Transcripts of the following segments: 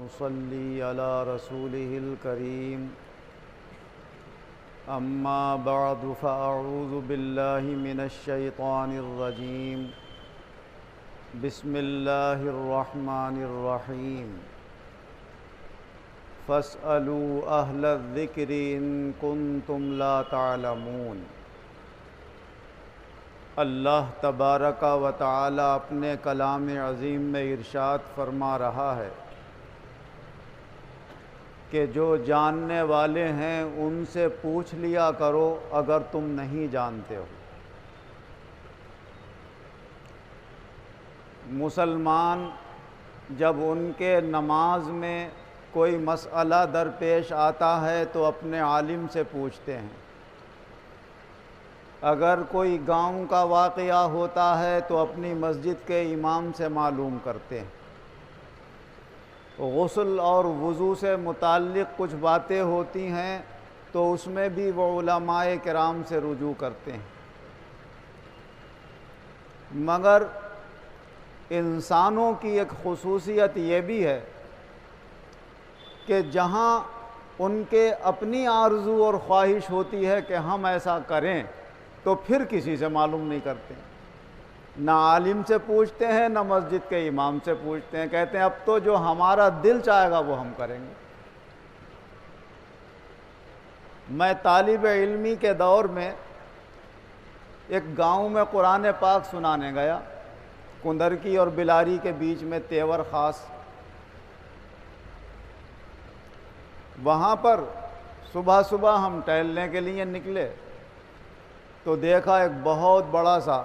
ونصلي على رسوله الكريم أما بعد فأعوذ بالله من الشيطان الرجيم بسم الله الرحمن الرحيم فاسألوا أهل الذكر إن كنتم لا تعلمون۔ اللہ تبارک و تعالی اپنے کلام عظیم میں ارشاد فرما رہا ہے کہ جو جاننے والے ہیں ان سے پوچھ لیا کرو اگر تم نہیں جانتے ہو۔ مسلمان جب ان کے نماز میں کوئی مسئلہ درپیش آتا ہے تو اپنے عالم سے پوچھتے ہیں، اگر کوئی گاؤں کا واقعہ ہوتا ہے تو اپنی مسجد کے امام سے معلوم کرتے ہیں، غسل اور وضو سے متعلق کچھ باتیں ہوتی ہیں تو اس میں بھی وہ علماء کرام سے رجوع کرتے ہیں۔ مگر انسانوں کی ایک خصوصیت یہ بھی ہے کہ جہاں ان کے اپنی آرزو اور خواہش ہوتی ہے کہ ہم ایسا کریں تو پھر کسی سے معلوم نہیں کرتے، نہ عالم سے پوچھتے ہیں نہ مسجد کے امام سے پوچھتے ہیں، کہتے ہیں اب تو جو ہمارا دل چاہے گا وہ ہم کریں گے۔ میں طالب علمی کے دور میں ایک گاؤں میں قرآن پاک سنانے گیا، کندرکی اور بلاری کے بیچ میں تیور خاص۔ وہاں پر صبح صبح ہم ٹہلنے کے لیے نکلے تو دیکھا ایک بہت بڑا سا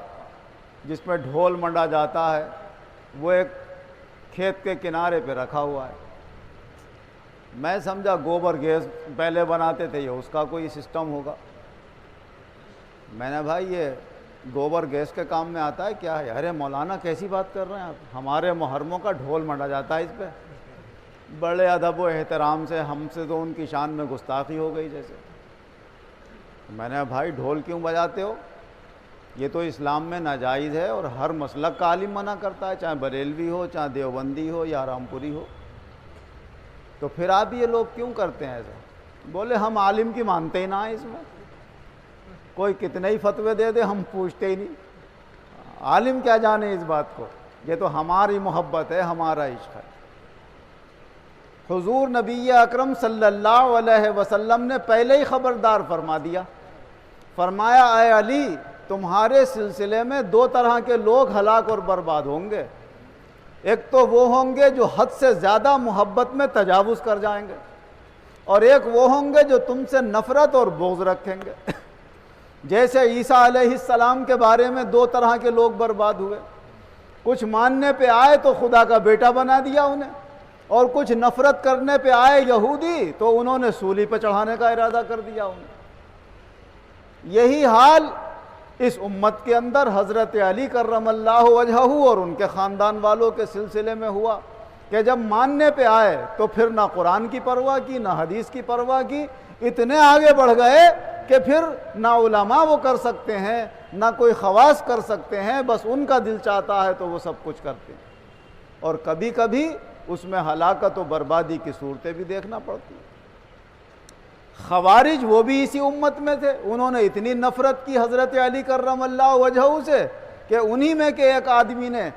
جس میں ڈھول منڈا جاتا ہے وہ ایک کھیت کے کنارے پہ رکھا ہوا ہے۔ میں سمجھا گوبر گیس پہلے بناتے تھے، یہ اس کا کوئی سسٹم ہوگا۔ میں نے بھائی یہ گوبر گیس کے کام میں آتا ہے کیا ہے؟ ارے مولانا کیسی بات کر رہے ہیں آپ، ہمارے محرموں کا ڈھول منڈا جاتا ہے اس پہ۔ بڑے ادب و احترام سے، ہم سے تو ان کی شان میں گستاخی ہو گئی جیسے۔ میں نے بھائی ڈھول کیوں بجاتے ہو؟ یہ تو اسلام میں ناجائز ہے اور ہر مسلک کا عالم منع کرتا ہے، چاہے بریلوی ہو، چاہے دیوبندی ہو یا رامپوری ہو، تو پھر آپ یہ لوگ کیوں کرتے ہیں ایسا؟ بولے ہم عالم کی مانتے ہی نہ ہیں، اس میں کوئی کتنے ہی فتوے دے دے ہم پوچھتے ہی نہیں، عالم کیا جانے اس بات کو، یہ تو ہماری محبت ہے، ہمارا عشق ہے۔ حضور نبی اکرم صلی اللہ علیہ وسلم نے پہلے ہی خبردار فرما دیا، فرمایا اے علی تمہارے سلسلے میں دو طرح کے لوگ ہلاک اور برباد ہوں گے، ایک تو وہ ہوں گے جو حد سے زیادہ محبت میں تجاوز کر جائیں گے، اور ایک وہ ہوں گے جو تم سے نفرت اور بغض رکھیں گے۔ جیسے عیسیٰ علیہ السلام کے بارے میں دو طرح کے لوگ برباد ہوئے، کچھ ماننے پہ آئے تو خدا کا بیٹا بنا دیا انہیں، اور کچھ نفرت کرنے پہ آئے یہودی تو انہوں نے سولی پہ چڑھانے کا ارادہ کر دیا انہیں۔ یہی حال اس امت کے اندر حضرت علی کرم اللہ وجہہ اور ان کے خاندان والوں کے سلسلے میں ہوا کہ جب ماننے پہ آئے تو پھر نہ قرآن کی پرواہ کی نہ حدیث کی پرواہ کی، اتنے آگے بڑھ گئے کہ پھر نہ علماء وہ کر سکتے ہیں نہ کوئی خواص کر سکتے ہیں، بس ان کا دل چاہتا ہے تو وہ سب کچھ کرتے ہیں، اور کبھی کبھی اس میں ہلاکت و بربادی کی صورتیں بھی دیکھنا پڑتی ہیں۔ خوارج وہ بھی اسی امت میں تھے، انہوں نے اتنی نفرت کی حضرت علی کرم اللہ وجہہ سے کہ انہی میں کے ایک آدمی نے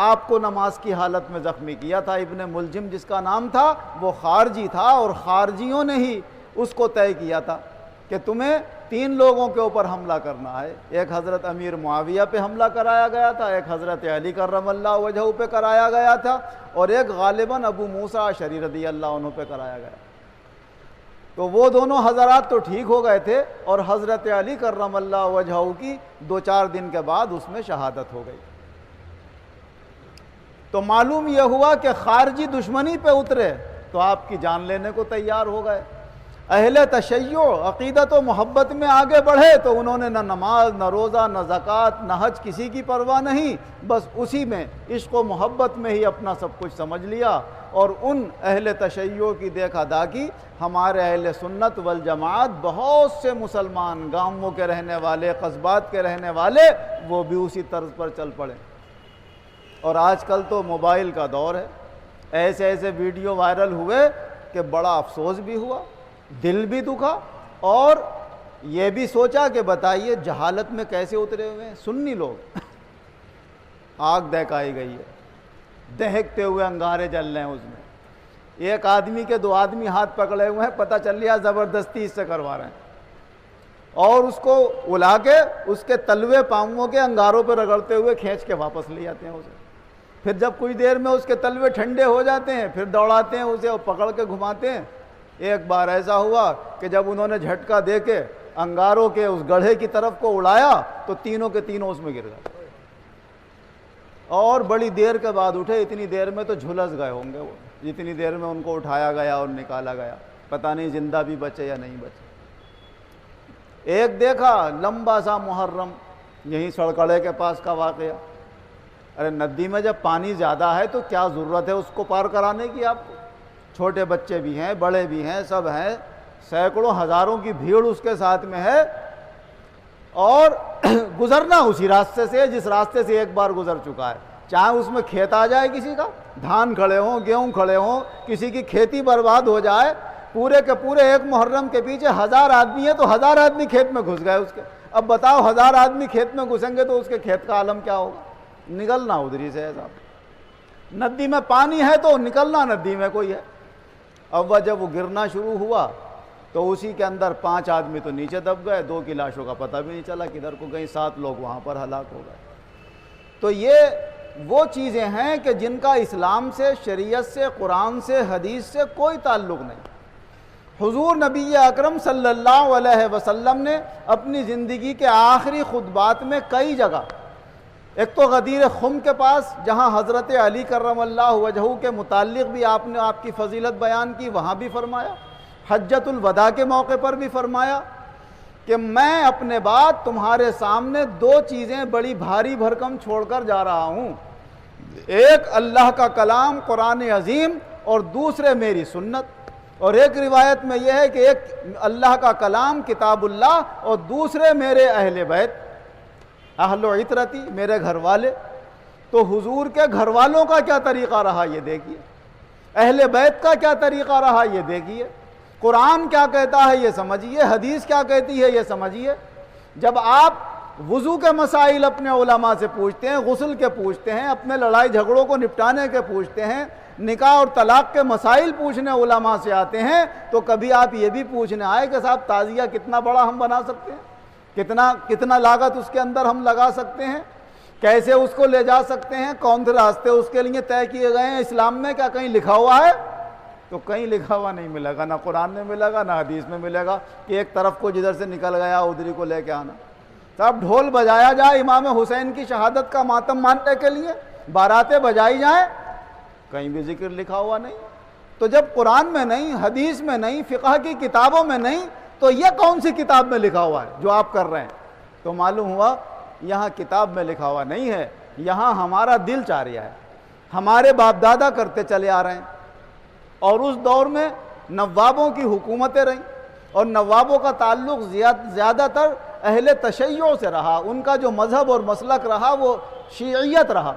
آپ کو نماز کی حالت میں زخمی کیا تھا، ابن ملجم جس کا نام تھا، وہ خارجی تھا، اور خارجیوں نے ہی اس کو طے کیا تھا کہ تمہیں 3 لوگوں کے اوپر حملہ کرنا ہے، ایک حضرت امیر معاویہ پہ حملہ کرایا گیا تھا، ایک حضرت علی کرم اللہ وجہہ پہ کرایا گیا تھا، اور ایک غالباً ابو موسیٰ اشعری رضی اللہ عنہ پہ کرایا گیا۔ تو وہ دونوں حضرات تو ٹھیک ہو گئے تھے، اور حضرت علی کرم اللہ وجہہ کی 2-4 دن کے بعد اس میں شہادت ہو گئی۔ تو معلوم یہ ہوا کہ خارجی دشمنی پہ اترے تو آپ کی جان لینے کو تیار ہو گئے۔ اہل تشیع عقیدت و محبت میں آگے بڑھے تو انہوں نے نہ نماز نہ روزہ نہ زکوٰۃ نہ حج کسی کی پرواہ نہیں، بس اسی میں عشق و محبت میں ہی اپنا سب کچھ سمجھ لیا، اور ان اہل تشیع کی دیکھ ادا کی۔ ہمارے اہل سنت والجماعت بہت سے مسلمان گاؤں کے رہنے والے، قصبات کے رہنے والے، وہ بھی اسی طرز پر چل پڑے۔ اور آج کل تو موبائل کا دور ہے، ایسے ایسے ویڈیو وائرل ہوئے کہ بڑا افسوس بھی ہوا، دل بھی دکھا، اور یہ بھی سوچا کہ بتائیے جہالت میں کیسے اترے ہوئے ہیں سنی لوگ۔ آگ دہکائی گئی ہے، دہکتے ہوئے انگارے جل رہے ہیں، اس میں ایک آدمی کے 2 آدمی ہاتھ پکڑے ہوئے ہیں، پتہ چل لیا زبردستی اس سے کروا رہے ہیں، اور اس کو الا کے اس کے تلوے پاؤں کے انگاروں پہ رگڑتے ہوئے کھینچ کے واپس لے آتے ہیں اسے۔ پھر جب کچھ دیر میں اس کے تلوے ٹھنڈے ہو جاتے ہیں، پھر دوڑاتے ہیں اسے اور پکڑ کے گھماتے ہیں۔ ایک بار ایسا ہوا کہ جب انہوں نے جھٹکا دے کے انگاروں کے اس گڑھے کی طرف کو اڑایا تو تینوں کے تینوں اس میں گر گئے، اور بڑی دیر کے بعد اٹھے۔ اتنی دیر میں تو جھلس گئے ہوں گے وہ، جتنی دیر میں ان کو اٹھایا گیا اور نکالا گیا، پتہ نہیں زندہ بھی بچے یا نہیں بچے۔ ایک دیکھا لمبا سا محرم، یہیں سڑکڑے کے پاس کا واقعہ۔ ارے ندی میں جب پانی زیادہ ہے تو کیا ضرورت ہے اس کو پار کرانے کی؟ آپ کو چھوٹے بچے بھی ہیں، بڑے بھی ہیں، سب ہیں، سینکڑوں ہزاروں کی بھیڑ اس کے ساتھ میں ہے، اور گزرنا اسی راستے سے جس راستے سے ایک بار گزر چکا ہے۔ چاہے اس میں کھیت آ جائے، کسی کا دھان کھڑے ہوں، گیہوں کھڑے ہوں، کسی کی کھیتی برباد ہو جائے، پورے کے پورے ایک محرم کے پیچھے 1000 آدمی ہے تو 1000 آدمی کھیت میں گھس گئے اس کے۔ اب بتاؤ 1000 آدمی کھیت میں گھسیں گے تو اس کے کھیت کا عالم کیا ہوگا؟ نکلنا ادھری سے ہے صاحب۔ ندی میں پانی ہے تو نکلنا ندی میں کوئی ہے۔ اب وہ جب وہ گرنا شروع ہوا تو اسی کے اندر 5 آدمی تو نیچے دب گئے، 2 کی لاشوں کا پتہ بھی نہیں چلا کدھر کو گئی، 7 لوگ وہاں پر ہلاک ہو گئے۔ تو یہ وہ چیزیں ہیں کہ جن کا اسلام سے، شریعت سے، قرآن سے، حدیث سے کوئی تعلق نہیں۔ حضور نبی اکرم صلی اللہ علیہ وسلم نے اپنی زندگی کے آخری خطبات میں کئی جگہ، ایک تو غدیر خم کے پاس جہاں حضرت علی کرم اللہ وجہہ کے متعلق بھی آپ نے آپ کی فضیلت بیان کی، وہاں بھی فرمایا، حجۃ الوداع کے موقع پر بھی فرمایا کہ میں اپنے بعد تمہارے سامنے 2 چیزیں بڑی بھاری بھرکم چھوڑ کر جا رہا ہوں، ایک اللہ کا کلام قرآن عظیم اور دوسرے میری سنت۔ اور ایک روایت میں یہ ہے کہ ایک اللہ کا کلام کتاب اللہ اور دوسرے میرے اہل بیت، اہل و عطرتی، میرے گھر والے۔ تو حضور کے گھر والوں کا کیا طریقہ رہا یہ دیکھیے، اہل بیت کا کیا طریقہ رہا یہ دیکھیے، قرآن کیا کہتا ہے یہ سمجھیے، حدیث کیا کہتی ہے یہ سمجھیے۔ جب آپ وضو کے مسائل اپنے علماء سے پوچھتے ہیں، غسل کے پوچھتے ہیں، اپنے لڑائی جھگڑوں کو نپٹانے کے پوچھتے ہیں، نکاح اور طلاق کے مسائل پوچھنے علماء سے آتے ہیں، تو کبھی آپ یہ بھی پوچھنے آئے کہ صاحب تعزیہ کتنا بڑا ہم بنا سکتے ہیں، کتنا لاگت اس کے اندر ہم لگا سکتے ہیں، کیسے اس کو لے جا سکتے ہیں، کون سے راستے اس کے لیے طے کیے گئے ہیں اسلام میں، کیا کہیں لکھا ہوا ہے؟ تو کہیں لکھا ہوا نہیں ملے گا، نہ قرآن میں ملے گا، نہ حدیث میں ملے گا کہ ایک طرف کو جدھر سے نکل گیا ادھری کو لے کے آنا۔ صاحب ڈھول بجایا جائے امام حسین کی شہادت کا ماتم ماننے کے لیے، باراتیں بجائی جائیں، کہیں بھی ذکر لکھا ہوا نہیں۔ تو جب قرآن میں نہیں، حدیث میں نہیں، فقہ کی کتابوں میں نہیں، تو یہ کون سی کتاب میں لکھا ہوا ہے جو آپ کر رہے ہیں؟ تو معلوم ہوا یہاں کتاب میں لکھا ہوا نہیں ہے، یہاں ہمارا دل چاہ رہا ہے، ہمارے باپ دادا کرتے چلے آ رہے ہیں۔ اور اس دور میں نوابوں کی حکومتیں رہیں، اور نوابوں کا تعلق زیادہ تر اہل تشیع سے رہا، ان کا جو مذہب اور مسلک رہا وہ شیعیت رہا،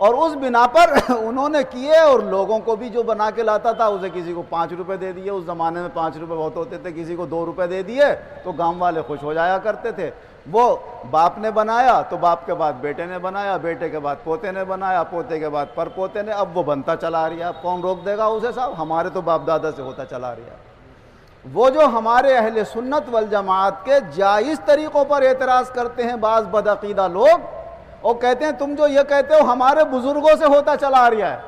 اور اس بنا پر انہوں نے کیے، اور لوگوں کو بھی جو بنا کے لاتا تھا اسے کسی کو 5 روپے دے دیے، اس زمانے میں 5 روپے بہت ہوتے تھے، کسی کو 2 روپے دے دیے تو گاؤں والے خوش ہو جایا کرتے تھے۔ وہ باپ نے بنایا تو باپ کے بعد بیٹے نے بنایا، بیٹے کے بعد پوتے نے بنایا، پوتے کے بعد پر پوتے نے، اب وہ بنتا چلا رہا ہے، اب کون روک دے گا اسے؟ صاحب ہمارے تو باپ دادا سے ہوتا چلا رہا ہے۔ وہ جو ہمارے اہل سنت والجماعت کے جائز طریقوں پر اعتراض کرتے ہیں بعض بدعقیدہ لوگ، اور کہتے ہیں تم جو یہ کہتے ہو ہمارے بزرگوں سے ہوتا چلا آ رہا ہے،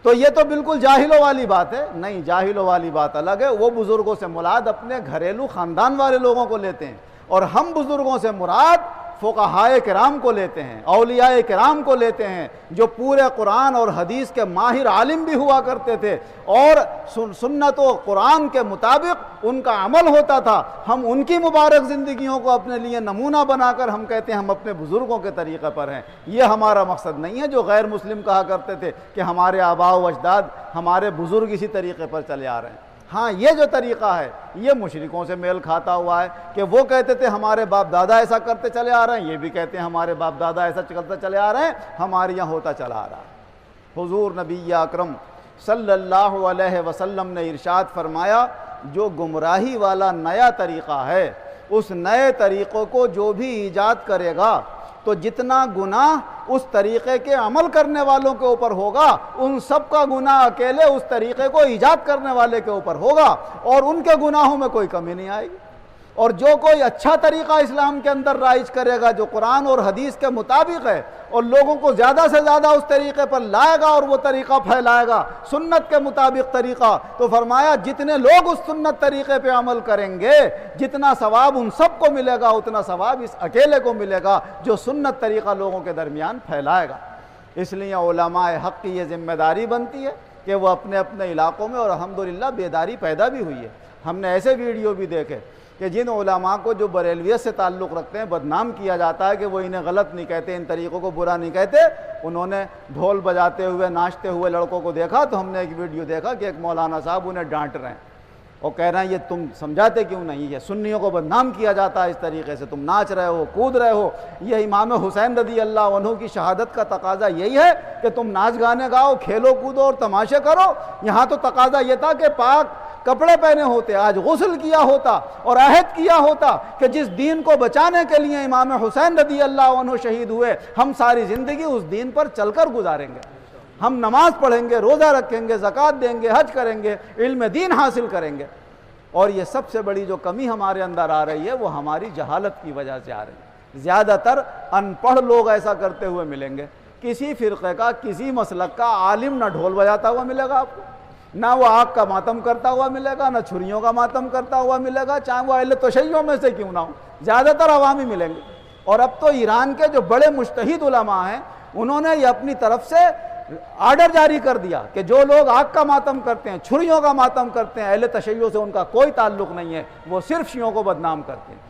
تو یہ تو بالکل جاہلوں والی بات ہے۔ نہیں، جاہلوں والی بات الگ ہے، وہ بزرگوں سے مراد اپنے گھریلو خاندان والے لوگوں کو لیتے ہیں، اور ہم بزرگوں سے مراد فقہائے کرام کو لیتے ہیں، اولیاء کرام کو لیتے ہیں، جو پورے قرآن اور حدیث کے ماہر عالم بھی ہوا کرتے تھے، اور سنت و قرآن کے مطابق ان کا عمل ہوتا تھا۔ ہم ان کی مبارک زندگیوں کو اپنے لیے نمونہ بنا کر ہم کہتے ہیں ہم اپنے بزرگوں کے طریقے پر ہیں۔ یہ ہمارا مقصد نہیں ہے جو غیر مسلم کہا کرتے تھے کہ ہمارے آباء و اجداد، ہمارے بزرگ اسی طریقے پر چلے آ رہے ہیں۔ ہاں، یہ جو طریقہ ہے یہ مشرکوں سے میل کھاتا ہوا ہے کہ وہ کہتے تھے ہمارے باپ دادا ایسا کرتے چلے آ رہے ہیں، یہ بھی کہتے ہیں ہمارے باپ دادا ایسا کرتے چلے آ رہے ہیں، ہمارے یہاں ہوتا چلا آ رہا ہے۔ حضور نبی اکرم صلی اللہ علیہ وسلم نے ارشاد فرمایا جو گمراہی والا نیا طریقہ ہے اس نئے طریقوں کو جو بھی ایجاد کرے گا تو جتنا گناہ اس طریقے کے عمل کرنے والوں کے اوپر ہوگا ان سب کا گناہ اکیلے اس طریقے کو ایجاد کرنے والے کے اوپر ہوگا اور ان کے گناہوں میں کوئی کمی نہیں آئے گی۔ اور جو کوئی اچھا طریقہ اسلام کے اندر رائج کرے گا جو قرآن اور حدیث کے مطابق ہے اور لوگوں کو زیادہ سے زیادہ اس طریقے پر لائے گا اور وہ طریقہ پھیلائے گا سنت کے مطابق طریقہ، تو فرمایا جتنے لوگ اس سنت طریقے پہ عمل کریں گے جتنا ثواب ان سب کو ملے گا اتنا ثواب اس اکیلے کو ملے گا جو سنت طریقہ لوگوں کے درمیان پھیلائے گا۔ اس لیے علماء حق کی یہ ذمہ داری بنتی ہے کہ وہ اپنے اپنے علاقوں میں، اور الحمدللہ بیداری پیدا بھی ہوئی ہے۔ ہم نے ایسے ویڈیو بھی دیکھے کہ جن علماء کو جو بریلویت سے تعلق رکھتے ہیں بدنام کیا جاتا ہے کہ وہ انہیں غلط نہیں کہتے، ان طریقوں کو برا نہیں کہتے، انہوں نے ڈھول بجاتے ہوئے ناچتے ہوئے لڑکوں کو دیکھا تو ہم نے ایک ویڈیو دیکھا کہ ایک مولانا صاحب انہیں ڈانٹ رہے ہیں اور کہہ رہے ہیں یہ تم سمجھاتے کیوں نہیں، یہ سنیوں کو بدنام کیا جاتا ہے اس طریقے سے، تم ناچ رہے ہو کود رہے ہو۔ یہ امام حسین رضی اللہ عنہ کی شہادت کا تقاضا یہی ہے کہ تم ناچ گانے گاؤ، کھیلو کودو اور تماشے کرو۔ یہاں تو تقاضا یہ تھا کہ پاک کپڑے پہنے ہوتے، آج غسل کیا ہوتا اور عہد کیا ہوتا کہ جس دین کو بچانے کے لیے امام حسین رضی اللہ عنہ شہید ہوئے ہم ساری زندگی اس دین پر چل کر گزاریں گے، ہم نماز پڑھیں گے، روزہ رکھیں گے، زکوٰۃ دیں گے، حج کریں گے، علم دین حاصل کریں گے۔ اور یہ سب سے بڑی جو کمی ہمارے اندر آ رہی ہے وہ ہماری جہالت کی وجہ سے آ رہی ہے۔ زیادہ تر ان پڑھ لوگ ایسا کرتے ہوئے ملیں گے، کسی فرقے کا کسی مسلک کا عالم نہ ڈھول بجاتا ہوا ملے گا آپ کو، نہ وہ آگ کا ماتم کرتا ہوا ملے گا، نہ چھریوں کا ماتم کرتا ہوا ملے گا، چاہے وہ اہل تشیع میں سے کیوں نہ ہو، زیادہ تر عوامی ملیں گے۔ اور اب تو ایران کے جو بڑے مجتہد علماء ہیں انہوں نے یہ اپنی طرف سے آرڈر جاری کر دیا کہ جو لوگ آگ کا ماتم کرتے ہیں، چھریوں کا ماتم کرتے ہیں، اہل تشیع سے ان کا کوئی تعلق نہیں ہے، وہ صرف شیعوں کو بدنام کرتے ہیں۔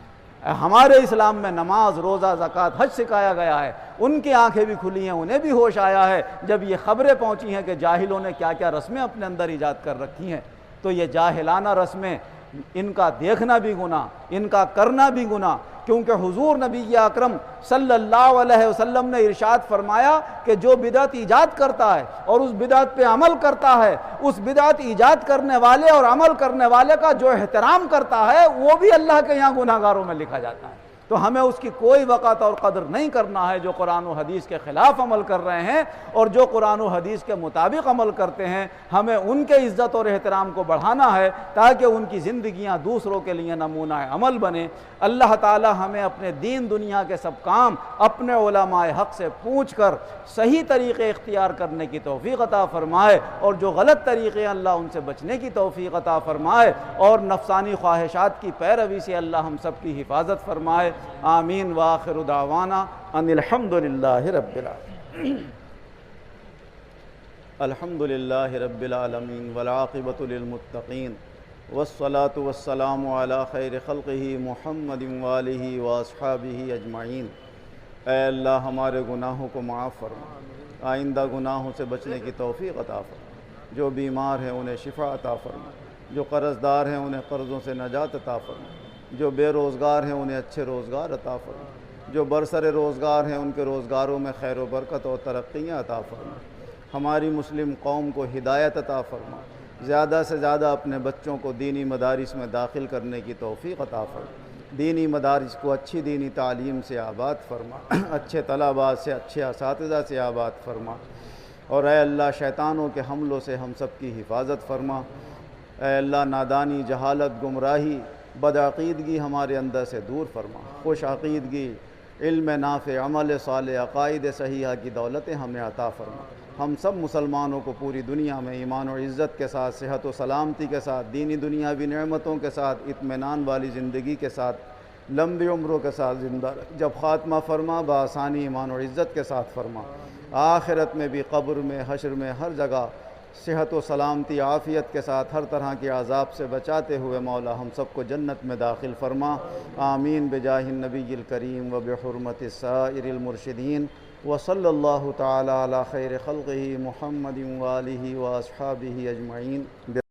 ہمارے اسلام میں نماز، روزہ، زکوٰۃ، حج سکھایا گیا ہے، ان کی آنکھیں بھی کھلی ہیں، انہیں بھی ہوش آیا ہے جب یہ خبریں پہنچی ہیں کہ جاہلوں نے کیا کیا رسمیں اپنے اندر ایجاد کر رکھی ہیں۔ تو یہ جاہلانہ رسمیں ان کا دیکھنا بھی گناہ، ان کا کرنا بھی گناہ، کیونکہ حضور نبی اکرم صلی اللہ علیہ وسلم نے ارشاد فرمایا کہ جو بدعت ایجاد کرتا ہے اور اس بدعت پہ عمل کرتا ہے، اس بدعت ایجاد کرنے والے اور عمل کرنے والے کا جو احترام کرتا ہے وہ بھی اللہ کے یہاں گناہ گاروں میں لکھا جاتا ہے۔ تو ہمیں اس کی کوئی وقت اور قدر نہیں کرنا ہے جو قرآن و حدیث کے خلاف عمل کر رہے ہیں، اور جو قرآن و حدیث کے مطابق عمل کرتے ہیں ہمیں ان کے عزت اور احترام کو بڑھانا ہے تاکہ ان کی زندگیاں دوسروں کے لیے نمونہ عمل بنے۔ اللہ تعالی ہمیں اپنے دین دنیا کے سب کام اپنے علماء حق سے پوچھ کر صحیح طریقے اختیار کرنے کی توفیق عطا فرمائے، اور جو غلط طریقے اللہ ان سے بچنے کی توفیق عطا فرمائے، اور نفسانی خواہشات کی پیروی سے اللہ ہم سب کی حفاظت فرمائے۔ آمین وآخر دعوانا ان الحمد للہ رب العالمین۔ الحمد للہ رب العالمین والعاقبۃ للمتقین والصلاة والسلام علی خیر خلقہ محمد وآلہ واصحابہ اجمعین۔ اے اللہ ہمارے گناہوں کو معاف فرما، آئندہ گناہوں سے بچنے کی توفیق عطا فرما، جو بیمار ہیں انہیں شفا عطا فرما، جو قرض دار ہیں انہیں قرضوں سے نجات عطا فرما، جو بے روزگار ہیں انہیں اچھے روزگار عطا فرما، جو برسر روزگار ہیں ان کے روزگاروں میں خیر و برکت اور ترقیاں عطا فرما، ہماری مسلم قوم کو ہدایت عطا فرما، زیادہ سے زیادہ اپنے بچوں کو دینی مدارس میں داخل کرنے کی توفیق عطا فرما، دینی مدارس کو اچھی دینی تعلیم سے آباد فرما، اچھے طلباء سے، اچھے اساتذہ سے آباد فرما، اور اے اللہ شیطانوں کے حملوں سے ہم سب کی حفاظت فرما۔ اے اللہ نادانی، جہالت، گمراہی، بدعقیدگی ہمارے اندر سے دور فرما، خوش عقیدگی، علم نافع، عمل صالح، عقائد صحیحہ کی دولتیں ہمیں عطا فرما۔ ہم سب مسلمانوں کو پوری دنیا میں ایمان و عزت کے ساتھ، صحت و سلامتی کے ساتھ، دینی دنیاوی نعمتوں کے ساتھ، اطمینان والی زندگی کے ساتھ، لمبی عمروں کے ساتھ زندہ رکھ۔ جب خاتمہ فرما بآسانی ایمان و عزت کے ساتھ فرما، آخرت میں بھی، قبر میں، حشر میں، ہر جگہ صحت و سلامتی، عافیت کے ساتھ، ہر طرح کے عذاب سے بچاتے ہوئے مولا ہم سب کو جنت میں داخل فرما۔ آمین بجاہ النبی الکریم و بحرمت سائر المرشدین، وصلی اللہ تعالی علی خیر خلقہ محمد و آلہ و اصحابہ اجمعین۔